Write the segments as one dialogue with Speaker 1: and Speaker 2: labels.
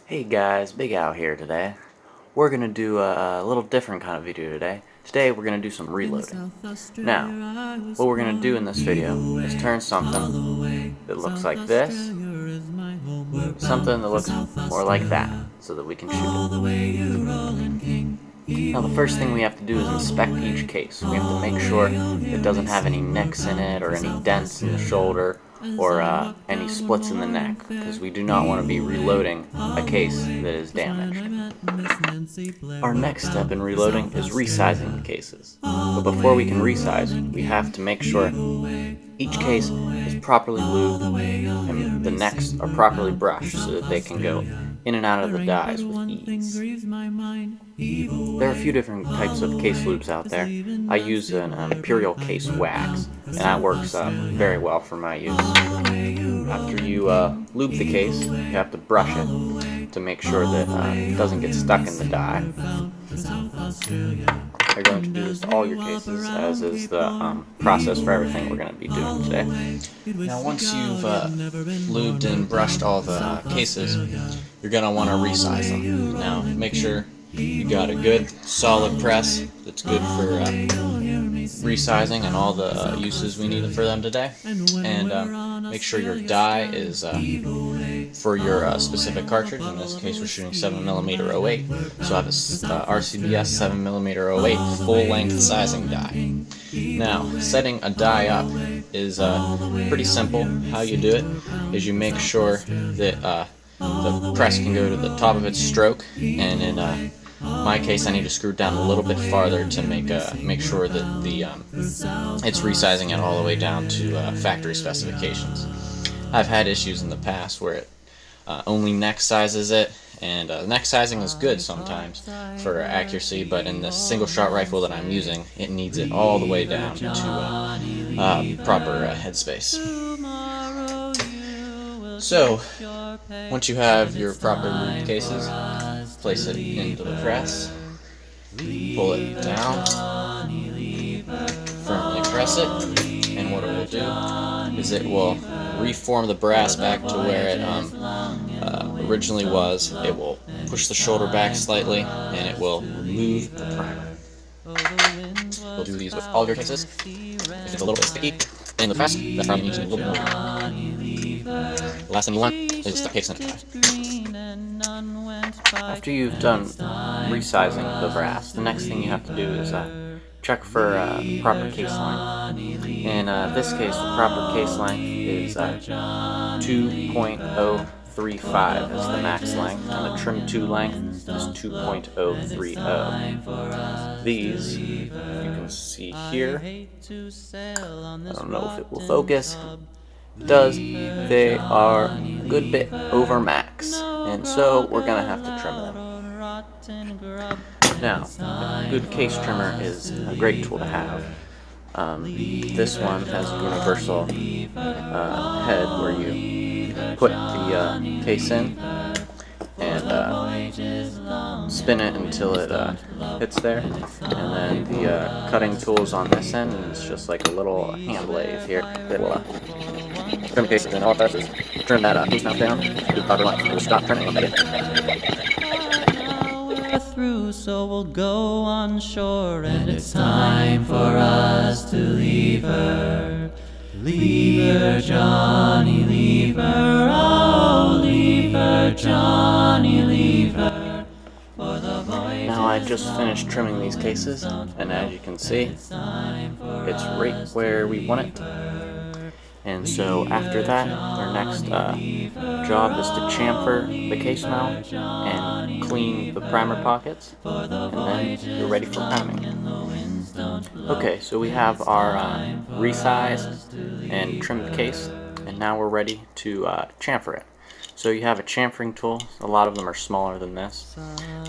Speaker 1: Hey guys, Big Al here today. We're going to do a little different kind of video today. Today we're going to do some reloading. Now, what we're going to do in this video is turn something that looks like this, something that looks more like that, so that we can shoot it. Now the first thing we have to do is inspect each case. We have to make sure it doesn't have any nicks in it, or any dents in the shoulder, or any splits in the neck, because we do not want to be reloading a case that is damaged. Our next step in reloading is resizing the cases. But before we can resize, we have to make sure each case is properly lubed and the necks are properly brushed so that they can go in and out of the dies with ease. There are a few different types of case lubes out there. I use an Imperial Case Wax, and that works very well for my use. After you lube the case, you have to brush it to make sure that it doesn't get stuck in the die. You're going to do this to all your cases, as is the process for everything we're going to be doing today. Now once you've lubed and brushed all the cases, you're going to want to resize them. Now make sure you got a good solid press that's good for resizing and all the uses we need for them today. And make sure your die is for your specific cartridge. In this case we're shooting 7mm 08, so I have a RCBS 7mm 08 full-length sizing die. Now, setting a die up is pretty simple. How you do it is you make sure that the press can go to the top of its stroke, and in my case I need to screw it down a little bit farther to make sure that the it's resizing it all the way down to factory specifications. I've had issues in the past where it only neck sizes it, and neck sizing is good sometimes for accuracy, but in this single shot rifle that I'm using, it needs it all the way down to proper headspace. So, once you have your proper lubed cases, place it into the press, pull it down, firmly press it, and what it will do is it will reform the brass back to where it originally was. It will push the shoulder back slightly, and it will remove the primer. We'll do these with all of your cases. If it's a little bit sticky in the press, that probably needs a little bit more. The last thing you want is the case in a tie. After you've done resizing the brass, the next thing you have to do is check for proper case length. In this case, the proper case length is 2.035 is the max length, and the trim 2 length is 2.030. These, you can see here, I don't know if it will focus. It does. They are a good bit over max, and so we're going to have to trim them. Now, a good case trimmer is a great tool to have. This one has a universal head where you put the case in and spin it until it hits there, and then the cutting tool is on this end, and it's just like a little hand lathe here that will trim cases, and all it does is turn that piece mount down to the proper length. It will stop turning and
Speaker 2: through, so we'll go on shore, and it's time for us to leave her. Leave her, Johnny, leave her, oh, leave her, Johnny, leave her.
Speaker 1: Now I just finished trimming these cases, and as you can see, it's right where we want it. And so after that, our next job is to chamfer the case mount and clean the primer pockets, and then you're ready for priming. Okay, so we have our resized and trimmed case, and now we're ready to chamfer it. So you have a chamfering tool. A lot of them are smaller than this,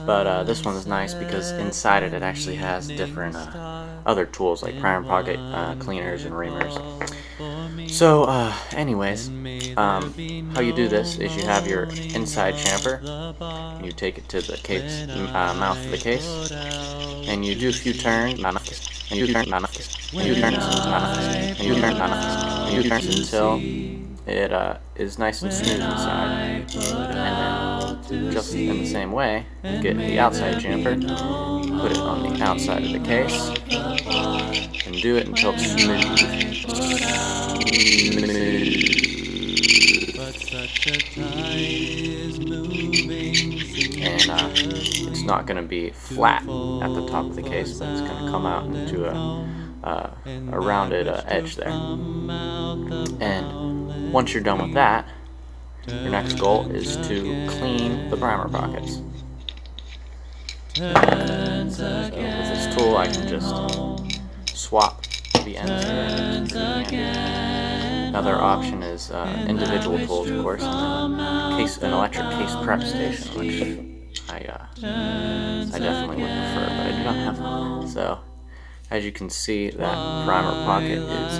Speaker 1: but this one is nice because inside it actually has different other tools like primer pocket cleaners and reamers. So anyways, how you do this is you have your inside chamfer, and you take it to the case mouth of the case, and you do a few turns, and you turn, and you turn, and you turn, and you turn until it is nice and smooth inside, and then just in the same way, get the outside chamfer, put it on the outside of the case, and do it until it's smooth. And it's not going to be flat at the top of the case, but it's going to come out into a rounded edge there. And once you're done with that, your next goal is to clean the primer pockets. So with this tool, I can just swap the ends here. Another option is individual tools, of course, and then an electric case prep station, which I definitely would prefer, but I do not have one. So, as you can see, that primer pocket is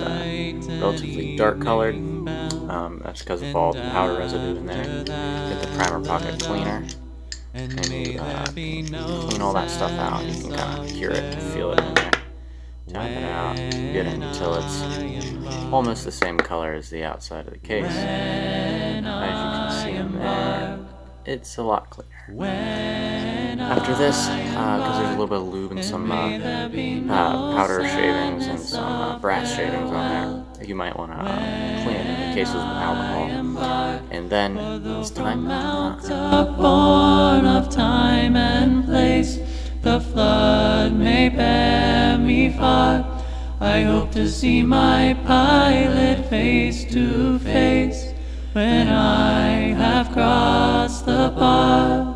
Speaker 1: relatively dark colored. That's because of all the powder residue in there. Get the primer pocket cleaner, and you clean all that stuff out. You can kind of hear it, feel it in there. Tap it out, get it until it's almost the same color as the outside of the case. As you can see in there, it's a lot cleaner. After this, because there's a little bit of lube and some powder shavings and some brass shavings on there, you might want to clean the cases with alcohol. And then it's time.
Speaker 2: Born of time and place, the flood may bear me far. I hope to see my pilot face to face when I have crossed the bar.